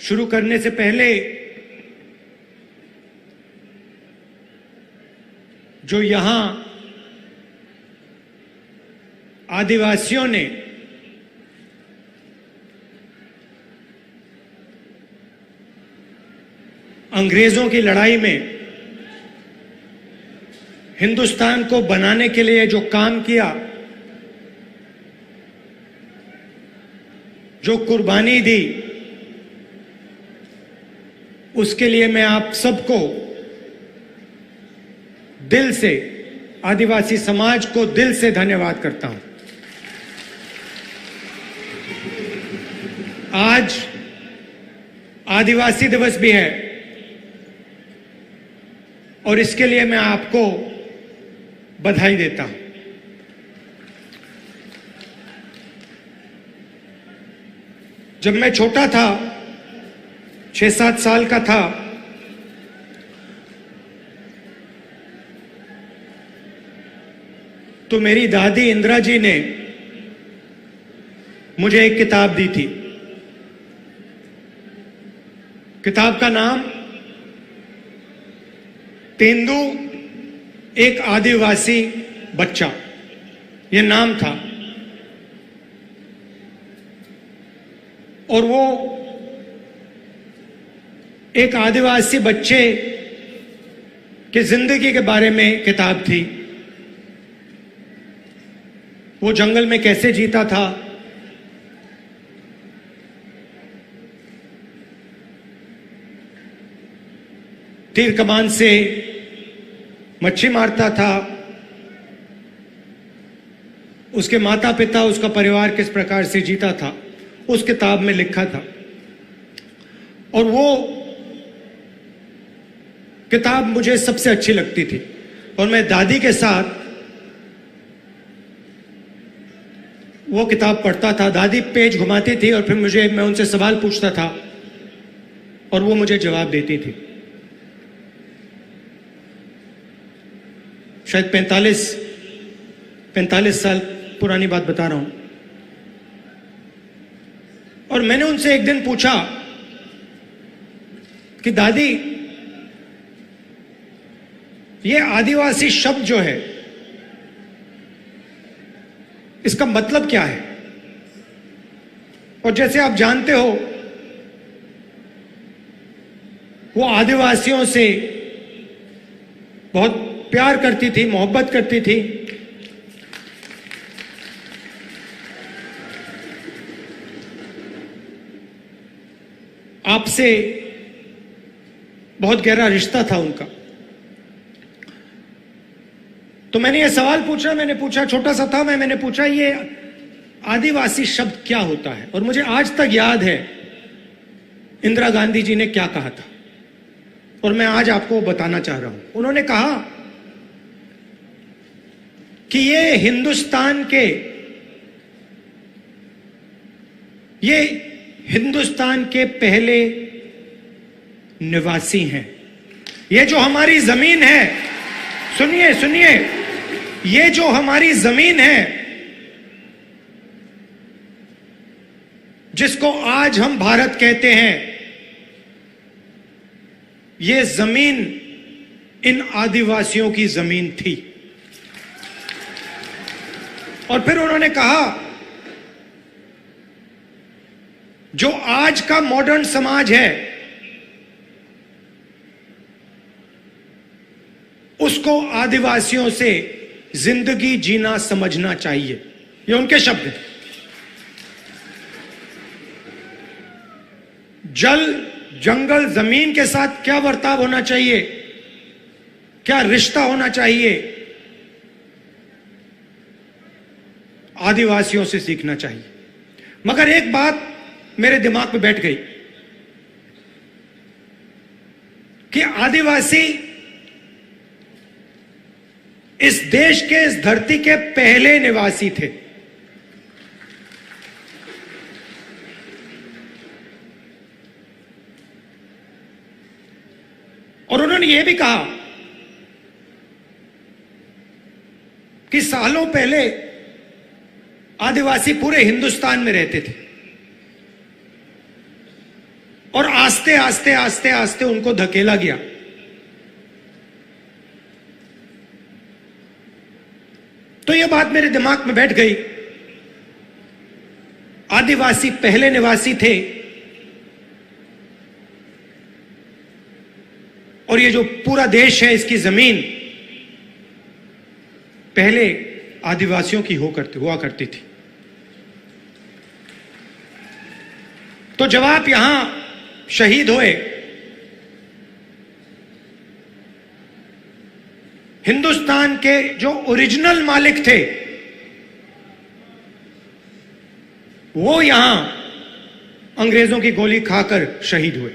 शुरू करने से पहले जो यहां आदिवासियों ने अंग्रेजों की लड़ाई में हिंदुस्तान को बनाने के लिए जो काम किया, जो कुर्बानी दी, उसके लिए मैं आप सबको दिल से, आदिवासी समाज को दिल से धन्यवाद करता हूं। आज आदिवासी दिवस भी है और इसके लिए मैं आपको बधाई देता हूं। जब मैं छोटा था, 6-7 साल का था, तो मेरी दादी इंदिरा जी ने मुझे एक किताब दी थी। किताब का नाम तेंदू एक आदिवासी बच्चा, यह नाम था। और वो एक आदिवासी बच्चे की जिंदगी के बारे में किताब थी। वो जंगल में कैसे जीता था, तीर कमान से मच्छी मारता था, उसके माता पिता, उसका परिवार किस प्रकार से जीता था, उस किताब में लिखा था। और वो किताब मुझे सबसे अच्छी लगती थी और मैं दादी के साथ वो किताब पढ़ता था। दादी पेज घुमाती थी और फिर मैं उनसे सवाल पूछता था और वो मुझे जवाब देती थी। शायद 45 साल पुरानी बात बता रहा हूं। और मैंने उनसे एक दिन पूछा कि दादी, ये आदिवासी शब्द जो है, इसका मतलब क्या है? और जैसे आप जानते हो, वो आदिवासियों से बहुत प्यार करती थी, मोहब्बत करती थी। आपसे बहुत गहरा रिश्ता था उनका। तो मैंने ये सवाल पूछा, छोटा सा था मैंने पूछा, ये आदिवासी शब्द क्या होता है? और मुझे आज तक याद है इंदिरा गांधी जी ने क्या कहा था और मैं आज आपको बताना चाह रहा हूं। उन्होंने कहा कि ये हिंदुस्तान के पहले निवासी हैं। ये जो हमारी जमीन है, सुनिए, ये जो हमारी जमीन है, जिसको आज हम भारत कहते हैं, ये जमीन इन आदिवासियों की जमीन थी। और फिर उन्होंने कहा, जो आज का मॉडर्न समाज है, उसको आदिवासियों से जिंदगी जीना समझना चाहिए। ये उनके शब्द हैं। जल, जंगल, जमीन के साथ क्या बर्ताव होना चाहिए, क्या रिश्ता होना चाहिए, आदिवासियों से सीखना चाहिए। मगर एक बात मेरे दिमाग में बैठ गई कि आदिवासी इस देश के, इस धरती के पहले निवासी थे। और उन्होंने यह भी कहा कि सालों पहले आदिवासी पूरे हिंदुस्तान में रहते थे और आस्ते आस्ते आस्ते आस्ते उनको धकेला गया। तो यह बात मेरे दिमाग में बैठ गई। आदिवासी पहले निवासी थे और ये जो पूरा देश है, इसकी जमीन पहले आदिवासियों की हुआ करती थी। तो जब आप यहां शहीद हुए, हिंदुस्तान के जो ओरिजिनल मालिक थे वो यहां अंग्रेजों की गोली खाकर शहीद हुए।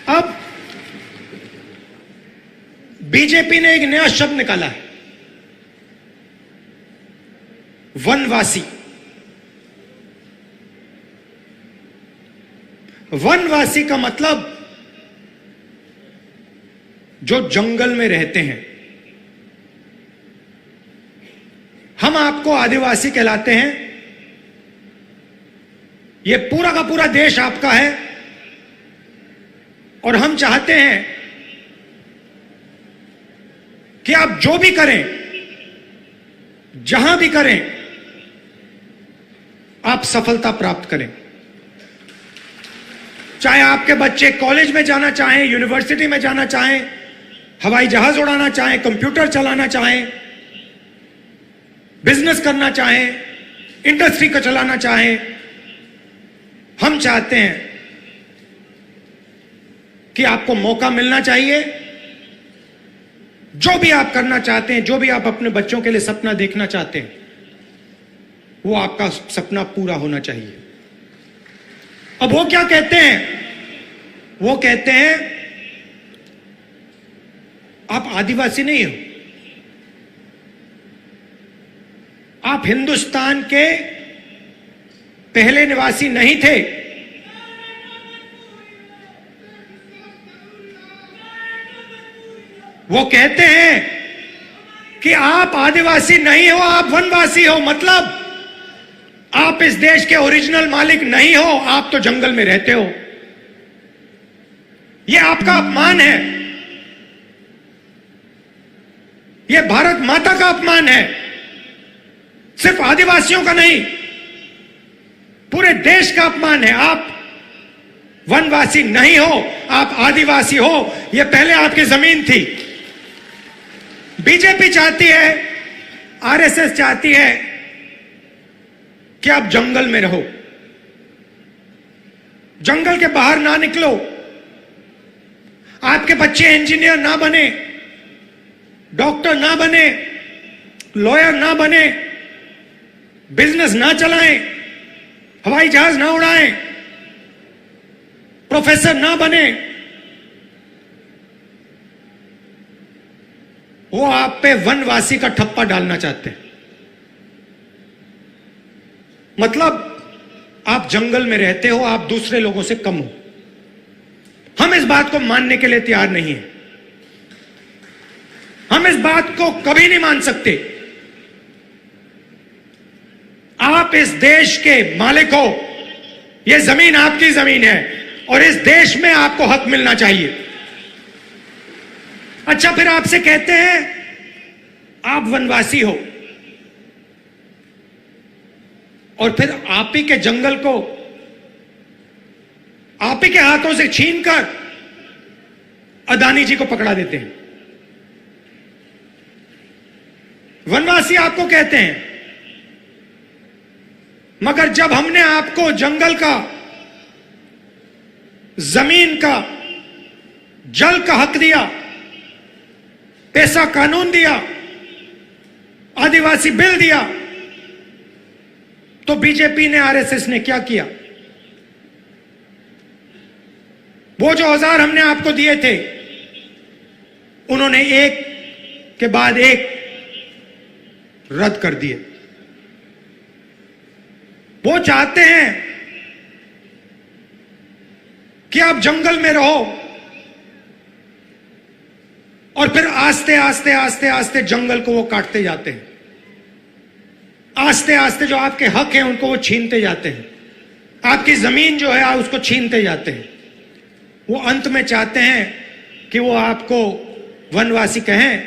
अब बीजेपी ने एक नया शब्द निकाला है, वनवासी। वनवासी का मतलब जो जंगल में रहते हैं। हम आपको आदिवासी कहलाते हैं। यह पूरा का पूरा देश आपका है और हम चाहते हैं कि आप जो भी करें, जहां भी करें, आप सफलता प्राप्त करें। चाहे आपके बच्चे कॉलेज में जाना चाहें, यूनिवर्सिटी में जाना चाहें, हवाई जहाज उड़ाना चाहें, कंप्यूटर चलाना चाहें, बिजनेस करना चाहें, इंडस्ट्री को चलाना चाहें, हम चाहते हैं कि आपको मौका मिलना चाहिए। जो भी आप करना चाहते हैं, जो भी आप अपने बच्चों के लिए सपना देखना चाहते हैं, वो आपका सपना पूरा होना चाहिए। अब वो क्या कहते हैं? वो कहते हैं आप आदिवासी नहीं हो, आप हिंदुस्तान के पहले निवासी नहीं थे। वो कहते हैं कि आप आदिवासी नहीं हो, आप वनवासी हो। मतलब आप इस देश के ओरिजिनल मालिक नहीं हो, आप तो जंगल में रहते हो। यह आपका अपमान है, यह भारत माता का अपमान है। सिर्फ आदिवासियों का नहीं, पूरे देश का अपमान है। आप वनवासी नहीं हो, आप आदिवासी हो। यह पहले आपकी जमीन थी। बीजेपी चाहती है, आरएसएस चाहती है कि आप जंगल में रहो, जंगल के बाहर ना निकलो। आपके बच्चे इंजीनियर ना बने, डॉक्टर ना बने, लॉयर ना बने, बिजनेस ना चलाएं, हवाई जहाज ना उड़ाएं, प्रोफेसर ना बने। वो आप पे वनवासी का ठप्पा डालना चाहते हैं। मतलब आप जंगल में रहते हो, आप दूसरे लोगों से कम हो। हम इस बात को मानने के लिए तैयार नहीं है। हम इस बात को कभी नहीं मान सकते। आप इस देश के मालिक हो, यह जमीन आपकी जमीन है और इस देश में आपको हक मिलना चाहिए। अच्छा, फिर आपसे कहते हैं आप वनवासी हो और फिर आप ही के जंगल को आप ही के हाथों से छीनकर अदानी जी को पकड़ा देते हैं। वनवासी आपको कहते हैं, मगर जब हमने आपको जंगल का, जमीन का, जल का हक दिया, पैसा कानून दिया, आदिवासी बिल दिया, तो बीजेपी ने, आरएसएस ने क्या किया? वो जो औजार हमने आपको दिए थे, उन्होंने एक के बाद एक रद्द कर दिए। वो चाहते हैं कि आप जंगल में रहो और फिर आस्ते आस्ते आस्ते आस्ते जंगल को वो काटते जाते हैं। आस्ते आस्ते जो आपके हक हैं उनको वो छीनते जाते हैं। आपकी जमीन जो है उसको छीनते जाते हैं। वो अंत में चाहते हैं कि वो आपको वनवासी कहें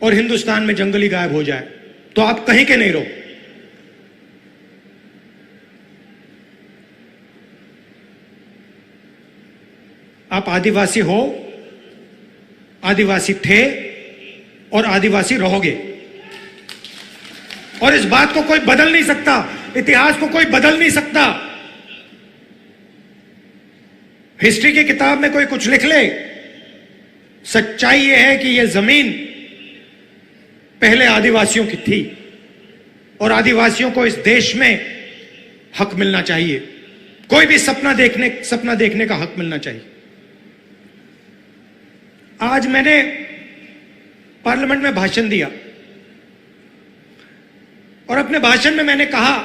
और हिंदुस्तान में जंगली गायब हो जाए, तो आप कहीं के नहीं रहो। आप आदिवासी हो, आदिवासी थे और आदिवासी रहोगे, और इस बात को कोई बदल नहीं सकता, इतिहास को कोई बदल नहीं सकता। हिस्ट्री की किताब में कोई कुछ लिख ले, सच्चाई यह है कि यह जमीन पहले आदिवासियों की थी और आदिवासियों को इस देश में हक मिलना चाहिए। कोई भी सपना देखने का हक मिलना चाहिए। आज मैंने पार्लियामेंट में भाषण दिया और अपने भाषण में मैंने कहा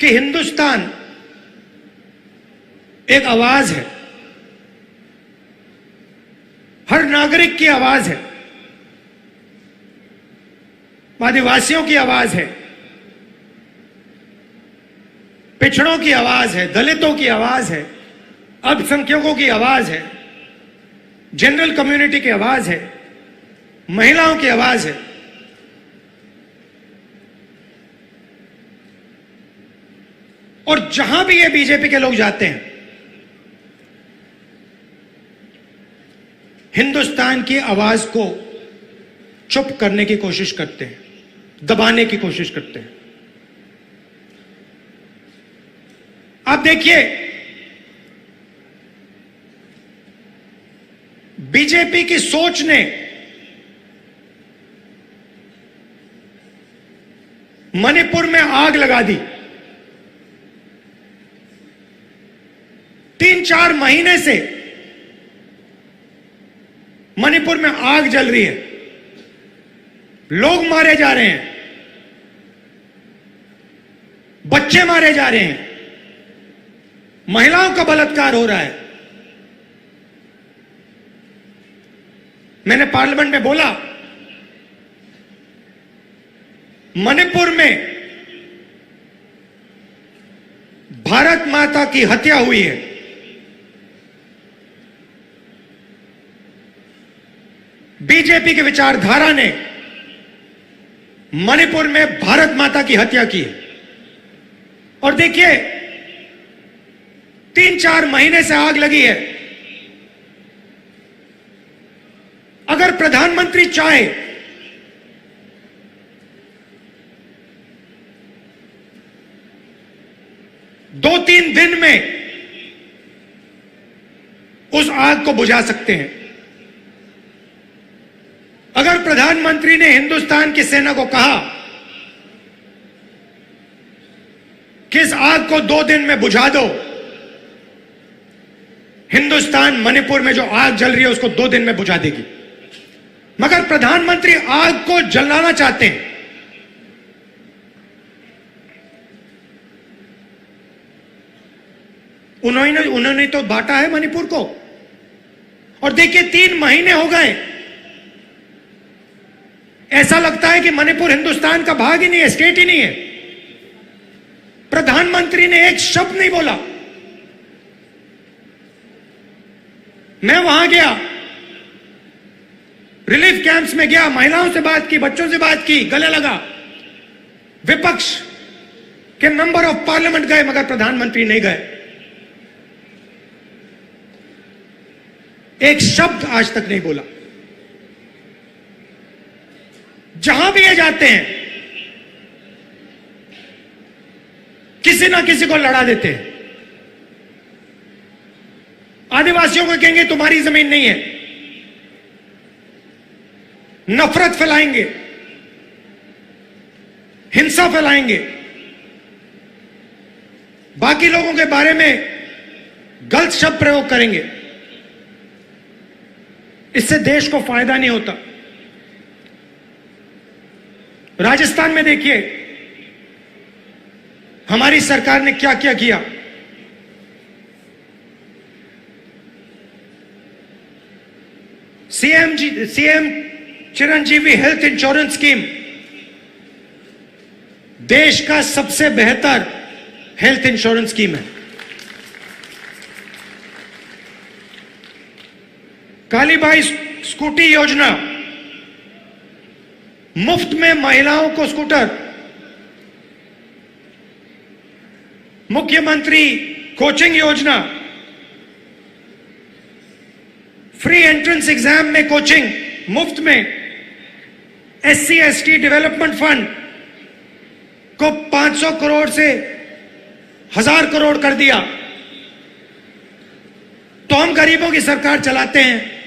कि हिंदुस्तान एक आवाज है, हर नागरिक की आवाज है, आदिवासियों की आवाज है, पिछड़ों की आवाज है, दलितों की आवाज है, अल्पसंख्यकों की आवाज है, जनरल कम्युनिटी की आवाज है, महिलाओं की आवाज है। और जहां भी ये बीजेपी के लोग जाते हैं, हिंदुस्तान की आवाज को चुप करने की कोशिश करते हैं, दबाने की कोशिश करते हैं। आप देखिए, बीजेपी की सोच ने मणिपुर में आग लगा दी। 3-4 महीने से मणिपुर में आग जल रही है, लोग मारे जा रहे हैं, बच्चे मारे जा रहे हैं, महिलाओं का बलात्कार हो रहा है। मैंने पार्लियामेंट में बोला, मणिपुर में भारत माता की हत्या हुई है। बीजेपी की विचारधारा ने मणिपुर में भारत माता की हत्या की है। और देखिए, 3-4 महीने से आग लगी है। अगर प्रधानमंत्री चाहे दो 3 दिन में उस आग को बुझा सकते हैं। अगर प्रधानमंत्री ने हिंदुस्तान की सेना को कहा कि इस आग को 2 दिन में बुझा दो, हिंदुस्तान मणिपुर में जो आग जल रही है उसको 2 दिन में बुझा देगी। मगर प्रधानमंत्री आग को जलाना चाहते हैं। उन्होंने तो बांटा है मणिपुर को। और देखिए, 3 महीने हो गए, ऐसा लगता है कि मणिपुर हिंदुस्तान का भाग ही नहीं है, स्टेट ही नहीं है। प्रधानमंत्री ने एक शब्द नहीं बोला। मैं वहां गया, रिलीफ कैंप्स में गया, महिलाओं से बात की, बच्चों से बात की, गले लगा। विपक्ष के मेंबर ऑफ पार्लियामेंट गए, मगर प्रधानमंत्री नहीं गए। एक शब्द आज तक नहीं बोला। जहां भी ये जाते हैं, किसी ना किसी को लड़ा देते हैं। आदिवासियों को कहेंगे तुम्हारी जमीन नहीं है, नफरत फैलाएंगे, हिंसा फैलाएंगे, बाकी लोगों के बारे में गलत शब्द प्रयोग करेंगे। इससे देश को फायदा नहीं होता। राजस्थान में देखिए, हमारी सरकार ने क्या क्या किया। CM Chiranjeevi health insurance scheme देश का सबसे बेहतर हेल्थ इंश्योरेंस स्कीम है। कालीबाई स्कूटी योजना, मुफ्त में महिलाओं को स्कूटर। मुख्यमंत्री कोचिंग योजना, फ्री एंट्रेंस एग्जाम में कोचिंग मुफ्त में। SC/ST डेवलपमेंट फंड को 500 करोड़ से 1000 करोड़ कर दिया। तो हम गरीबों की सरकार चलाते हैं,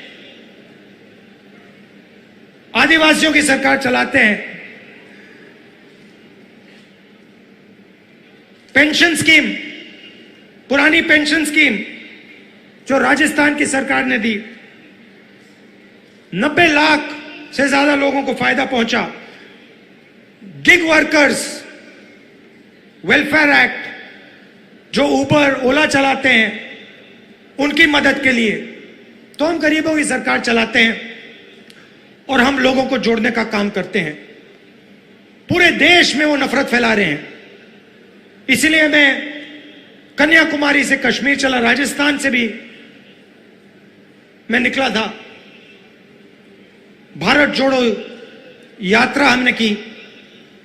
आदिवासियों की सरकार चलाते हैं। पेंशन स्कीम, पुरानी पेंशन स्कीम जो राजस्थान की सरकार ने दी, 90 लाख से ज्यादा लोगों को फायदा पहुंचा। गिग वर्कर्स वेलफेयर एक्ट, जो उबर ओला चलाते हैं, उनकी मदद के लिए। तो हम गरीबों की सरकार चलाते हैं और हम लोगों को जोड़ने का काम करते हैं। पूरे देश में वो नफरत फैला रहे हैं। इसलिए मैं कन्याकुमारी से कश्मीर चला, राजस्थान से भी मैं निकला था। भारत जोड़ो यात्रा हमने की,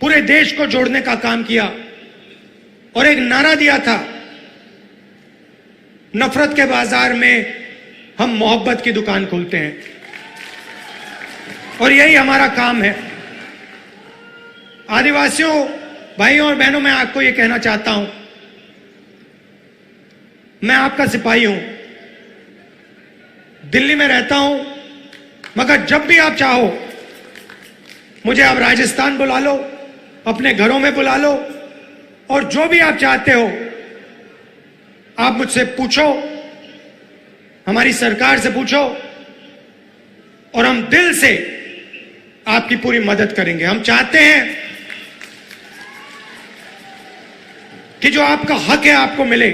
पूरे देश को जोड़ने का काम किया और एक नारा दिया था, नफरत के बाजार में हम मोहब्बत की दुकान खोलते हैं। और यही हमारा काम है। आदिवासियों भाइयों और बहनों, मैं आपको यह कहना चाहता हूं, मैं आपका सिपाही हूं, दिल्ली में रहता हूं, मगर जब भी आप चाहो मुझे आप राजस्थान बुला लो, अपने घरों में बुला लो, और जो भी आप चाहते हो आप मुझसे पूछो, हमारी सरकार से पूछो, और हम दिल से आपकी पूरी मदद करेंगे। हम चाहते हैं कि जो आपका हक है आपको मिले,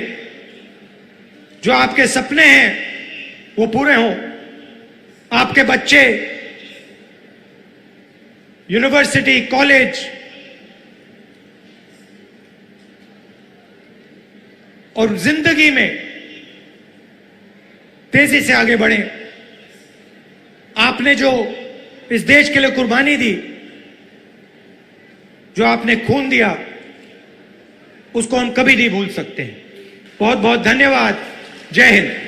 जो आपके सपने हैं वो पूरे हों, आपके बच्चे यूनिवर्सिटी, कॉलेज और जिंदगी में तेजी से आगे बढ़े। आपने जो इस देश के लिए कुर्बानी दी, जो आपने खून दिया, उसको हम कभी नहीं भूल सकते। बहुत बहुत धन्यवाद। जय हिंद।